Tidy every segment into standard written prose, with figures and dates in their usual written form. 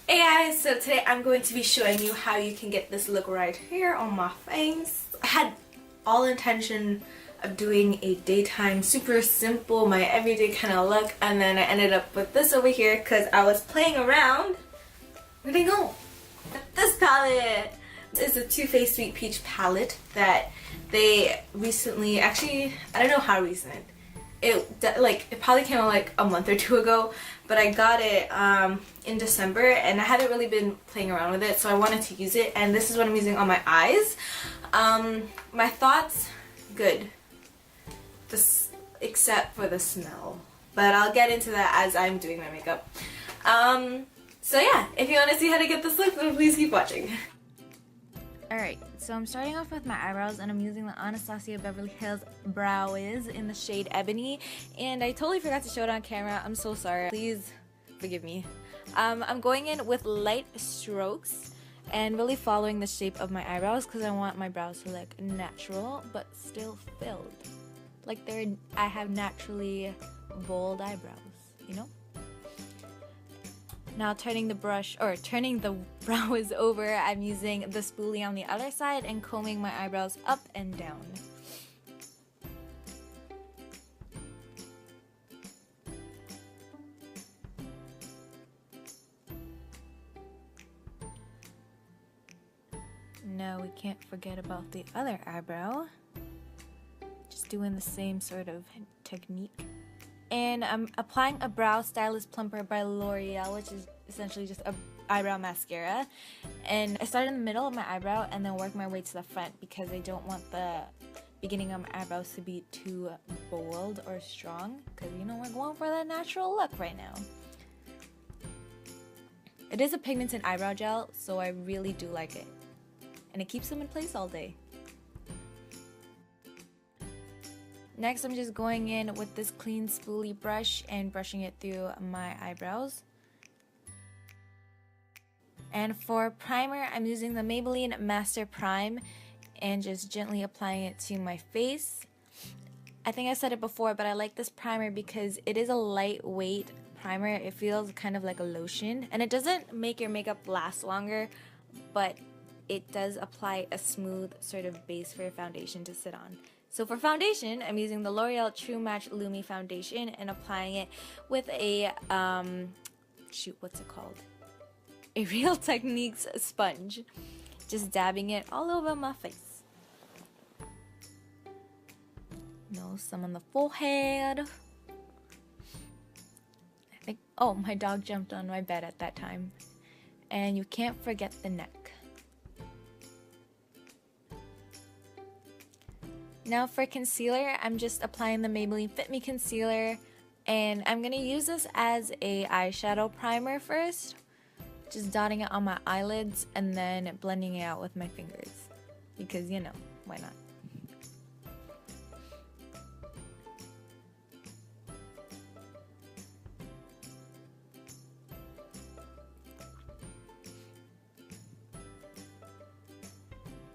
Hey guys, so today I'm going to be showing you how you can get this look right here on my face. I had all intention of doing a daytime, super simple, my everyday kind of look, and then I ended up with this over here because I was playing around. Where'd they go? This palette! This is a Too Faced Sweet Peach palette that they recently, actually, I don't know how recent. It probably came out like a month or two ago, but I got it in December and I haven't really been playing around with it, so I wanted to use it, and this is what I'm using on my eyes. My thoughts, good. This, except for the smell, but I'll get into that as I'm doing my makeup. So yeah, if you want to see how to get this look, then please keep watching. Alright, so I'm starting off with my eyebrows and I'm using the Anastasia Beverly Hills Brow Wiz in the shade Ebony, and I totally forgot to show it on camera. I'm so sorry. Please forgive me. I'm going in with light strokes and really following the shape of my eyebrows because I want my brows to look natural but still filled. Like I have naturally bold eyebrows, you know? Now turning the brow is over, I'm using the spoolie on the other side and combing my eyebrows up and down. Now we can't forget about the other eyebrow. Just doing the same sort of technique. And I'm applying a Brow Stylist Plumper by L'Oreal, which is essentially just a eyebrow mascara. And I start in the middle of my eyebrow and then work my way to the front because I don't want the beginning of my eyebrows to be too bold or strong, because you know we're going for that natural look right now. It is a pigmented eyebrow gel, so I really do like it. And it keeps them in place all day. Next, I'm just going in with this clean spoolie brush and brushing it through my eyebrows. And for primer, I'm using the Maybelline Master Prime and just gently applying it to my face. I think I said it before, but I like this primer because it is a lightweight primer. It feels kind of like a lotion, and it doesn't make your makeup last longer, but it does apply a smooth sort of base for your foundation to sit on. So for foundation, I'm using the L'Oreal True Match Lumi Foundation and applying it with a, what's it called? A Real Techniques sponge. Just dabbing it all over my face. Some on the forehead. I think, oh, my dog jumped on my bed at that time. And you can't forget the neck. Now for concealer, I'm just applying the Maybelline Fit Me Concealer, and I'm going to use this as a eyeshadow primer first, just dotting it on my eyelids and then blending it out with my fingers, because you know, why not?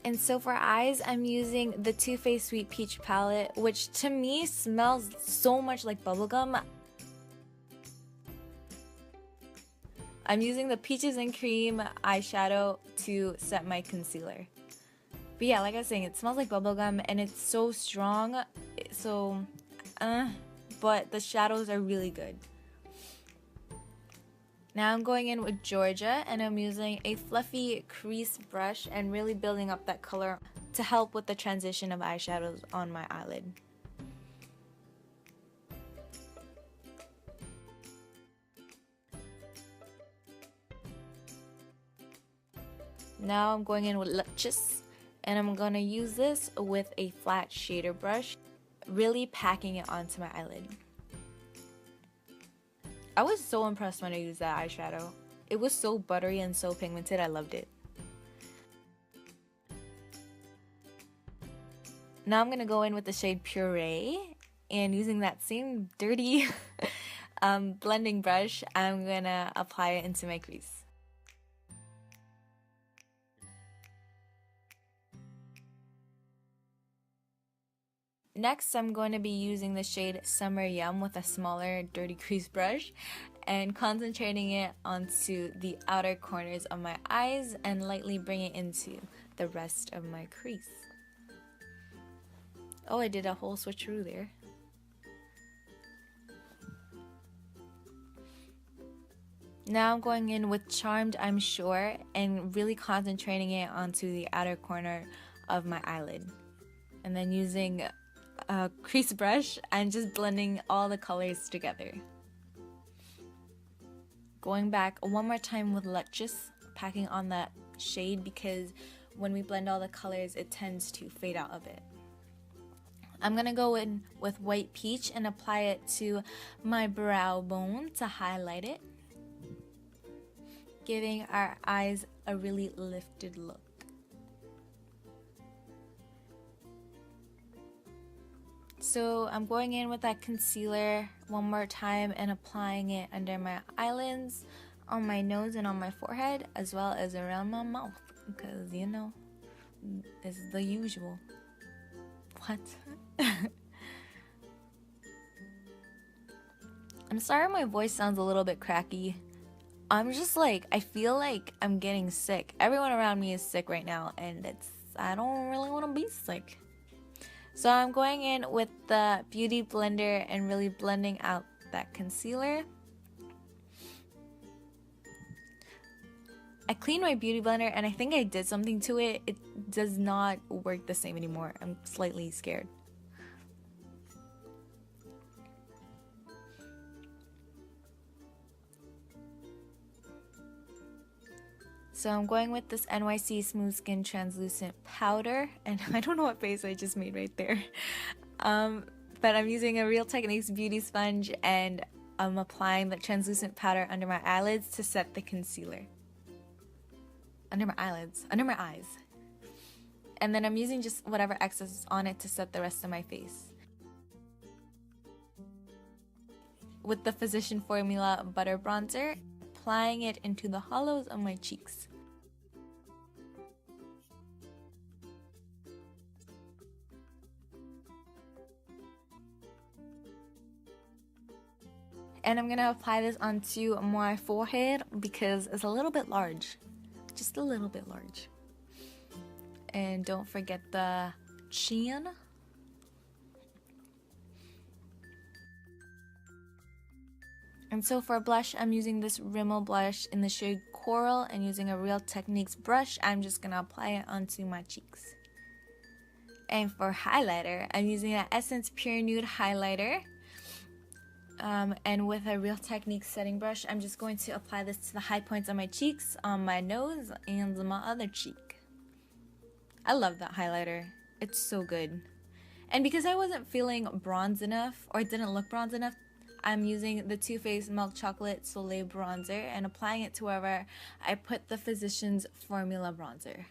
And so for eyes, I'm using the Too Faced Sweet Peach palette, which to me smells so much like bubblegum. I'm using the Peaches and Cream eyeshadow to set my concealer. But yeah, like I was saying, it smells like bubblegum and it's so strong, but the shadows are really good. Now I'm going in with Georgia, and I'm using a fluffy crease brush and really building up that color to help with the transition of eyeshadows on my eyelid. Now I'm going in with Luxus, and I'm going to use this with a flat shader brush, really packing it onto my eyelid. I was so impressed when I used that eyeshadow. It was so buttery and so pigmented, I loved it. Now I'm going to go in with the shade Puree, and using that same dirty blending brush, I'm going to apply it into my crease. Next, I'm going to be using the shade Summer Yum with a smaller dirty crease brush, and concentrating it onto the outer corners of my eyes and lightly bring it into the rest of my crease. Oh, I did a whole switcheroo there. Now I'm going in with Charmed, I'm Sure, and really concentrating it onto the outer corner of my eyelid. And then using a crease brush and just blending all the colors together. Going back one more time with Luscious, packing on that shade because when we blend all the colors, it tends to fade out a bit. I'm gonna go in with White Peach and apply it to my brow bone to highlight it, giving our eyes a really lifted look. So I'm going in with that concealer one more time and applying it under my eyelids, on my nose and on my forehead, as well as around my mouth, because you know, it's the usual. What? I'm sorry my voice sounds a little bit cracky. I'm just like, I feel like I'm getting sick. Everyone around me is sick right now, and I don't really want to be sick. So I'm going in with the Beauty Blender and really blending out that concealer. I cleaned my Beauty Blender and I think I did something to it. It does not work the same anymore. I'm slightly scared. So I'm going with this NYC Smooth Skin Translucent Powder, and I don't know what face I just made right there. But I'm using a Real Techniques beauty sponge, and I'm applying the translucent powder under my eyelids to set the concealer. Under my eyelids, under my eyes. And then I'm using just whatever excess is on it to set the rest of my face. With the Physician Formula Butter Bronzer, applying it into the hollows of my cheeks. And I'm gonna apply this onto my forehead because it's a little bit large. Just a little bit large. And don't forget the chin. And so for blush, I'm using this Rimmel blush in the shade Coral and using a Real Techniques brush. I'm just gonna apply it onto my cheeks. And for highlighter, I'm using an Essence Pure Nude highlighter. And with a Real Techniques setting brush, I'm just going to apply this to the high points on my cheeks, on my nose, and my other cheek. I love that highlighter. It's so good. And because I wasn't feeling bronze enough, or it didn't look bronze enough, I'm using the Too Faced Milk Chocolate Soleil Bronzer and applying it to wherever I put the Physicians Formula Bronzer.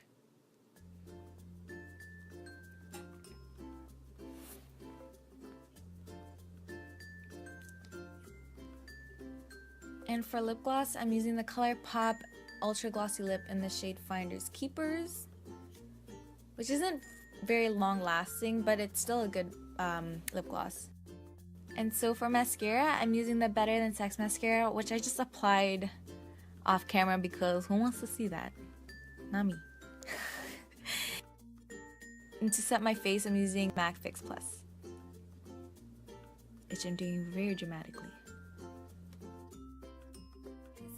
And for lip gloss, I'm using the ColourPop Ultra Glossy Lip in the shade Finders Keepers, which isn't very long lasting, but it's still a good lip gloss. And so for mascara, I'm using the Better Than Sex mascara, which I just applied off camera because who wants to see that? Not me. And to set my face, I'm using MAC Fix Plus, which I'm doing very dramatically.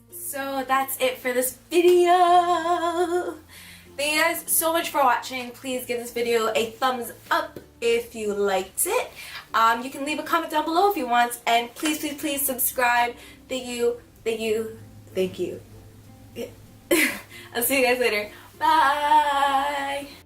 So that's it for this video. Thank you guys so much for watching. Please give this video a thumbs up if you liked it. You can leave a comment down below if you want, and please, please, please subscribe. Thank you, thank you, thank you. I'll see you guys later. Bye.